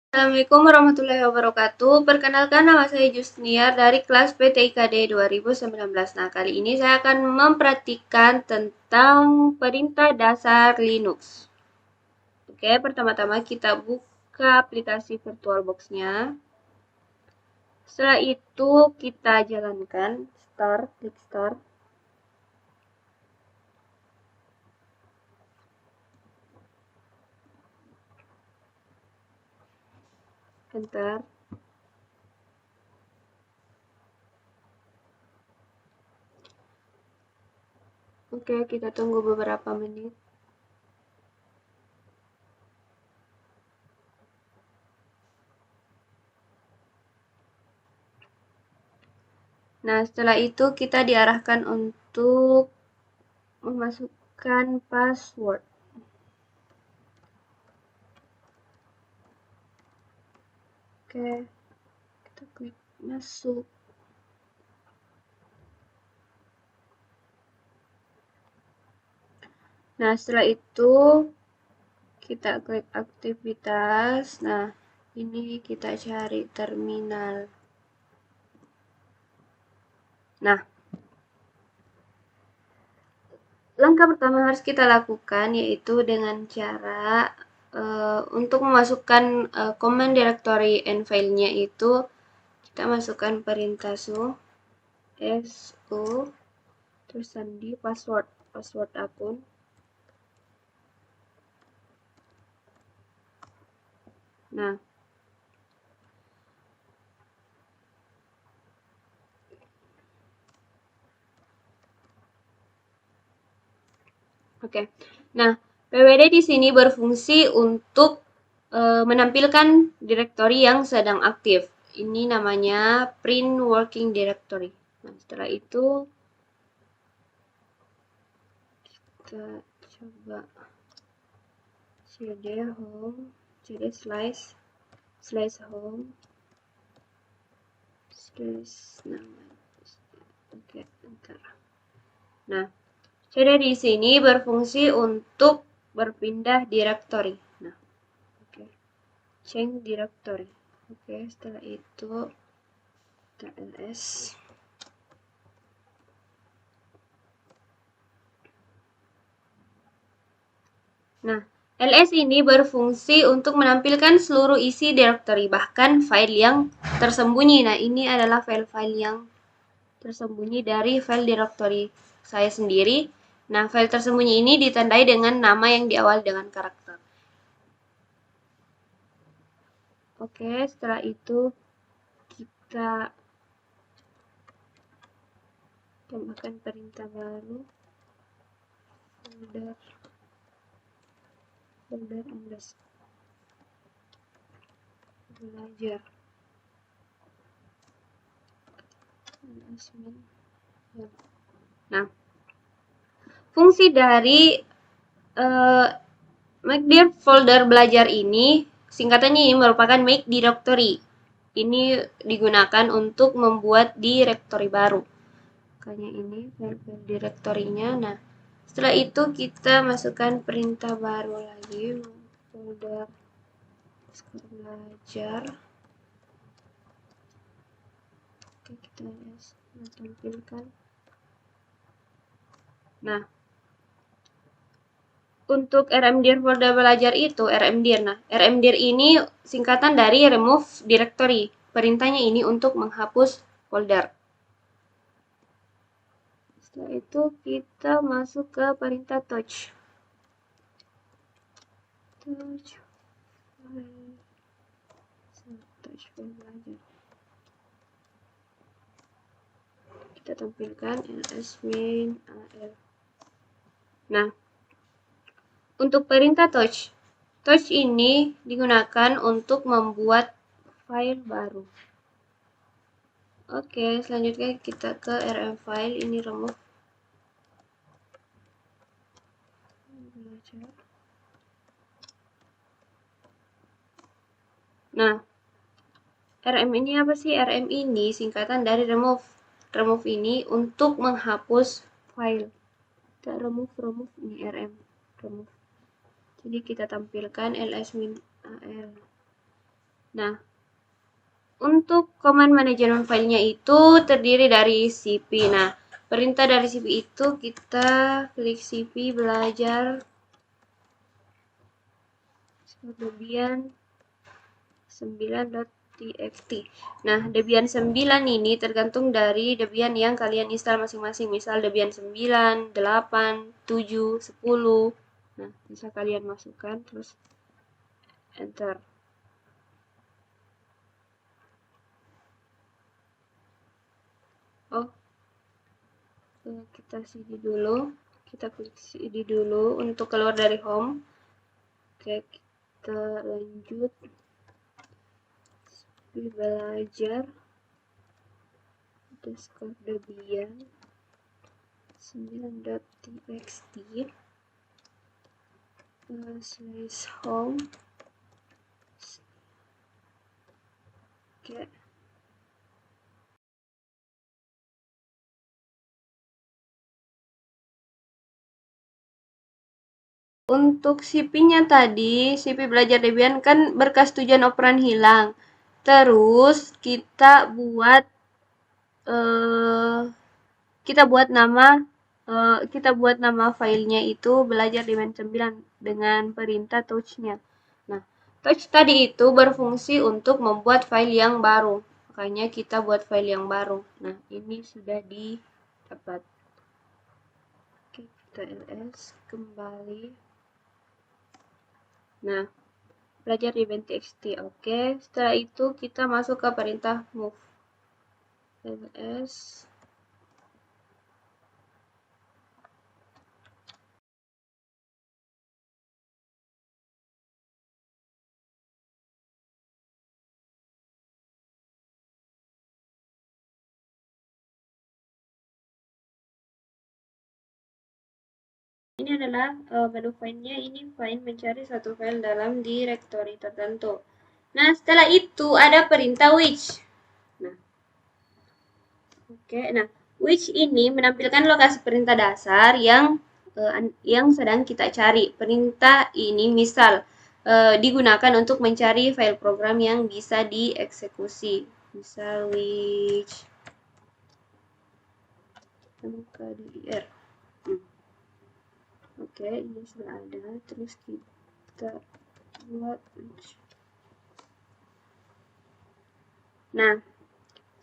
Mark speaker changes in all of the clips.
Speaker 1: Assalamualaikum warahmatullahi wabarakatuh. Perkenalkan, nama saya Justniar dari kelas PTIKD 2019. Nah, kali ini saya akan mempraktikkan tentang perintah dasar Linux. Oke, pertama-tama kita buka aplikasi VirtualBox-nya. Setelah itu kita jalankan Start, klik Start. Enter. Oke, kita tunggu beberapa menit. Nah, setelah itu kita diarahkan untuk memasukkan password. Oke, kita klik masuk. Nah, setelah itu kita klik aktivitas. Nah, ini kita cari terminal. Nah, langkah pertama yang harus kita lakukan yaitu dengan cara untuk memasukkan command directory and file-nya itu kita masukkan perintah su terus sandi password akun. Nah, oke. Nah, pwd di sini berfungsi untuk menampilkan direktori yang sedang aktif. Ini namanya print working directory. Nah, setelah itu kita coba cd home, cd slash home slash nama. Oke, enter. Nah, cd di sini berfungsi untuk berpindah direktori. Nah, oke. Change directory. Oke, setelah itu kita ls. Nah, ls ini berfungsi untuk menampilkan seluruh isi directory, bahkan file yang tersembunyi. Nah, ini adalah file-file yang tersembunyi dari file directory saya sendiri. Nah, file tersembunyi ini ditandai dengan nama yang diawali dengan karakter. Oke, setelah itu kita tambahkan perintah baru, folder belajar. Nah, fungsi dari make dir folder belajar ini, singkatannya ini merupakan make directory. Ini digunakan untuk membuat direktori baru. Makanya ini file direktorinya. Nah, setelah itu kita masukkan perintah baru lagi, folder belajar. Oke, kita tampilkan. Nah, untuk rmdir folder belajar itu rmdir. Nah, rmdir ini singkatan dari remove directory. Perintahnya ini untuk menghapus folder. Setelah itu kita masuk ke perintah touch. Touch file belajar. Kita tampilkan ls-min al. Nah, untuk perintah touch ini digunakan untuk membuat file baru. Oke, selanjutnya kita ke rm file, ini remove. Nah, rm ini apa sih? Rm ini singkatan dari remove. Remove ini untuk menghapus file. Kita remove ini rm remove. Jadi kita tampilkan ls-min al. Nah, untuk command management filenya itu terdiri dari cp. Nah, perintah dari cp itu kita klik cp belajar Debian 9.txt. Nah, Debian 9 ini tergantung dari Debian yang kalian install masing-masing. Misal Debian 9, 8, 7, 10. Nah, bisa kalian masukkan terus enter. Oh, kita cd dulu. Kita klik cd dulu untuk keluar dari home. Oke, kita lanjut. Belajar underscore Debian 9.txt slash home. Oke. Untuk cp-nya tadi, cp belajar Debian kan berkas tujuan operan hilang. Terus kita buat nama filenya itu belajar Debian 9 dengan perintah touch-nya. Nah, touch tadi itu berfungsi untuk membuat file yang baru. Makanya kita buat file yang baru. Nah, ini sudah didapat. Oke, kita ls kembali. Nah, belajar Debian txt. Oke, setelah itu kita masuk ke perintah move. ls ini adalah menu find-nya. Ini find mencari satu file dalam directory tertentu. Nah, setelah itu ada perintah which. Nah, nah, which ini menampilkan lokasi perintah dasar yang sedang kita cari. Perintah ini misal digunakan untuk mencari file program yang bisa dieksekusi. Misal which mkdir. Oke, ini sudah ada. Terus kita buat which. Nah,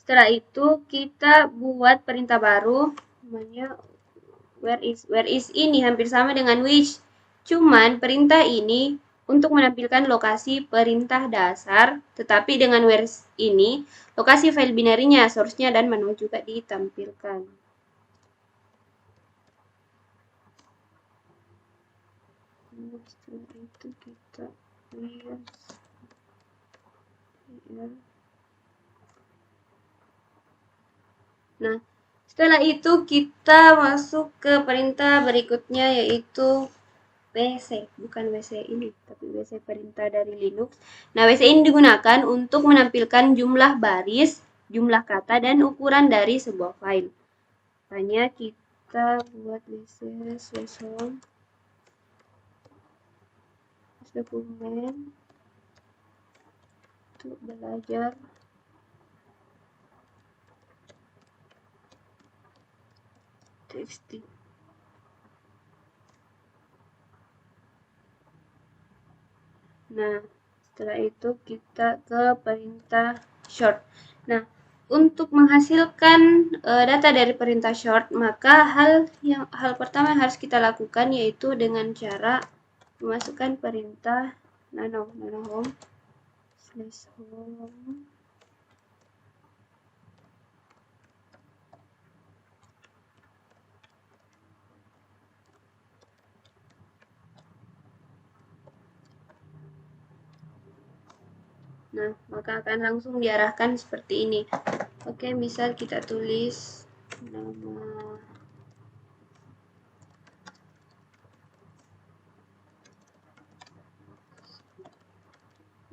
Speaker 1: setelah itu kita buat perintah baru namanya where is ini hampir sama dengan which. Cuman perintah ini untuk menampilkan lokasi perintah dasar, tetapi dengan where ini lokasi file binary-nya, source-nya dan manual juga ditampilkan. Setelah itu kita lihat Nah, setelah itu kita masuk ke perintah berikutnya yaitu WC, bukan WC ini, tapi WC perintah dari Linux. Nah, WC ini digunakan untuk menampilkan jumlah baris, jumlah kata, dan ukuran dari sebuah file. Makanya kita buat WC slash home dokumen untuk belajar txt. Nah, setelah itu kita ke perintah short. Nah, untuk menghasilkan data dari perintah short, maka hal pertama yang harus kita lakukan yaitu dengan cara memasukkan perintah nano home slash home. Nah, maka akan langsung diarahkan seperti ini. Oke, misal kita tulis nama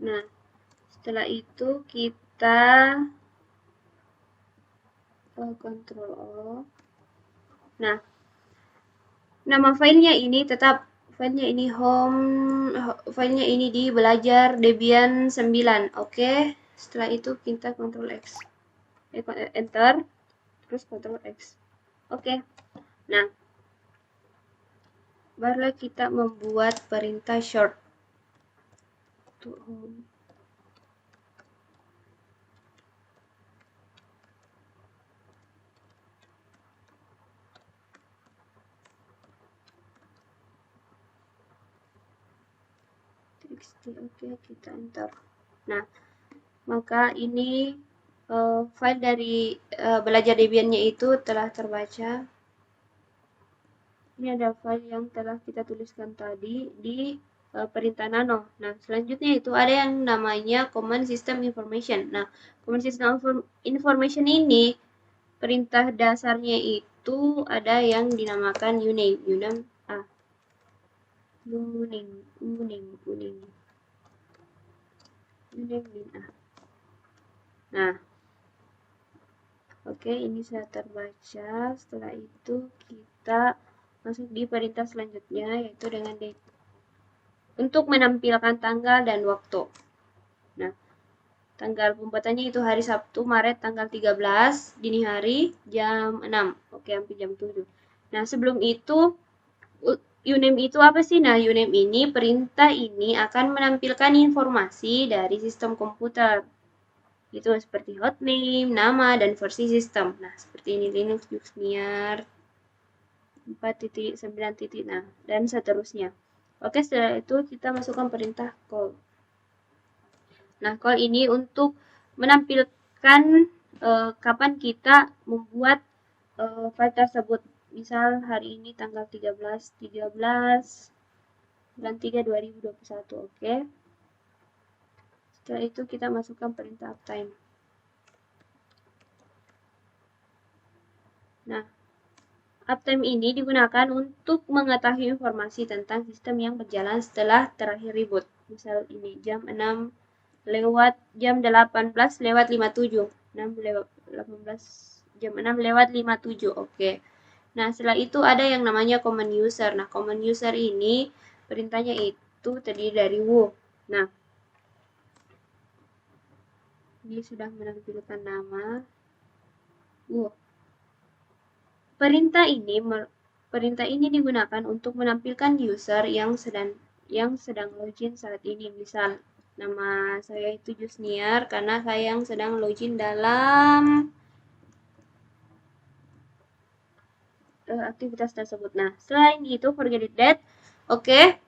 Speaker 1: Nah, setelah itu kita Ctrl O. Nah, nama filenya ini tetap filenya ini filenya ini di belajar Debian 9. Oke. Setelah itu kita Ctrl X. Enter. Terus Ctrl X. Oke. Nah, barulah kita membuat perintah short. Oke, kita enter. Nah, maka ini file dari belajar Debian-nya itu telah terbaca. Ini ada file yang telah kita tuliskan tadi di perintah nano. Nah, selanjutnya itu ada yang namanya command system information. Nah, command system information ini perintah dasarnya itu ada yang dinamakan uname. Nah, oke, ini sudah terbaca. Setelah itu kita masuk di perintah selanjutnya, yaitu dengan date. Untuk menampilkan tanggal dan waktu. Nah, tanggal pembuatannya itu hari Sabtu, Maret, tanggal 13, dini hari, jam 6. Oke, hampir jam 7. Nah, sebelum itu, uname itu apa sih? Nah, uname ini, perintah ini akan menampilkan informasi dari sistem komputer. Itu seperti hotname, nama, dan versi sistem. Nah, seperti ini Linux, Juxneer, 4.9. Nah, dan seterusnya. Oke, setelah itu kita masukkan perintah call. Nah, call ini untuk menampilkan kapan kita membuat file tersebut. Misal hari ini tanggal 13 bulan 3 2021. Oke. Setelah itu kita masukkan perintah uptime. Nah, uptime ini digunakan untuk mengetahui informasi tentang sistem yang berjalan setelah terakhir reboot. Misal ini jam 6 lewat jam 18 lewat 57. 6 lewat 18 jam 6 lewat 57. Oke. Nah, setelah itu ada yang namanya command user. Nah, command user ini perintahnya itu terdiri dari wo. Nah, ini sudah menampilkan nama wo. Perintah ini digunakan untuk menampilkan user yang sedang login saat ini. Misal nama saya itu Juxneer karena saya yang sedang login dalam aktivitas tersebut. Nah, selain itu forget that. Oke.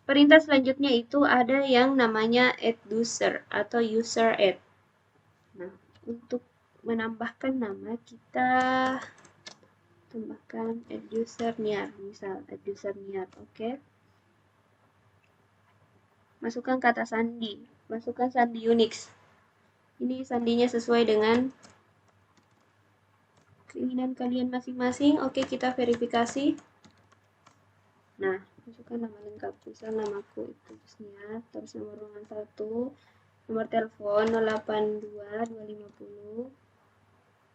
Speaker 1: Perintah selanjutnya itu ada yang namanya add user atau user add. Nah, untuk menambahkan nama kita tambahkan add user near, misal add user near. Oke. Masukkan kata sandi, masukkan sandi Unix. Ini sandinya sesuai dengan keinginan kalian masing-masing. Oke, kita verifikasi. Nah, masukkan nama lengkap. Misal namaku itu Juxneer, terus nomor ruangan 1, nomor telepon 082 250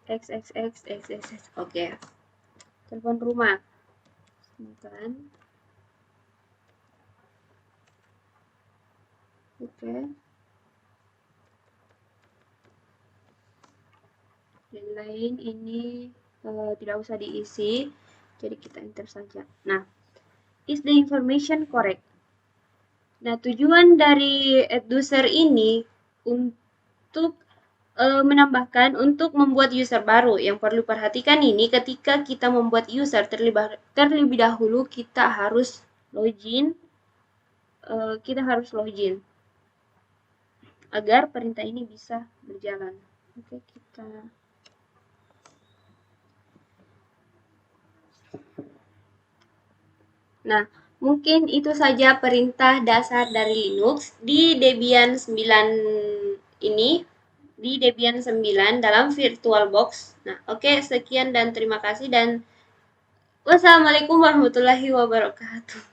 Speaker 1: XXX. Oke. Telepon rumah. Masukkan. Oke. Yang lain ini tidak usah diisi, jadi kita enter saja. Nah, is the information correct? Nah, tujuan dari add user ini untuk menambahkan untuk membuat user baru. Yang perlu perhatikan ini ketika kita membuat user terlebih dahulu kita harus login. Agar perintah ini bisa berjalan. Oke, kita Nah, mungkin itu saja perintah dasar dari Linux di Debian 9 ini, di Debian 9 dalam VirtualBox. Nah, oke, sekian dan terima kasih dan wassalamualaikum warahmatullahi wabarakatuh.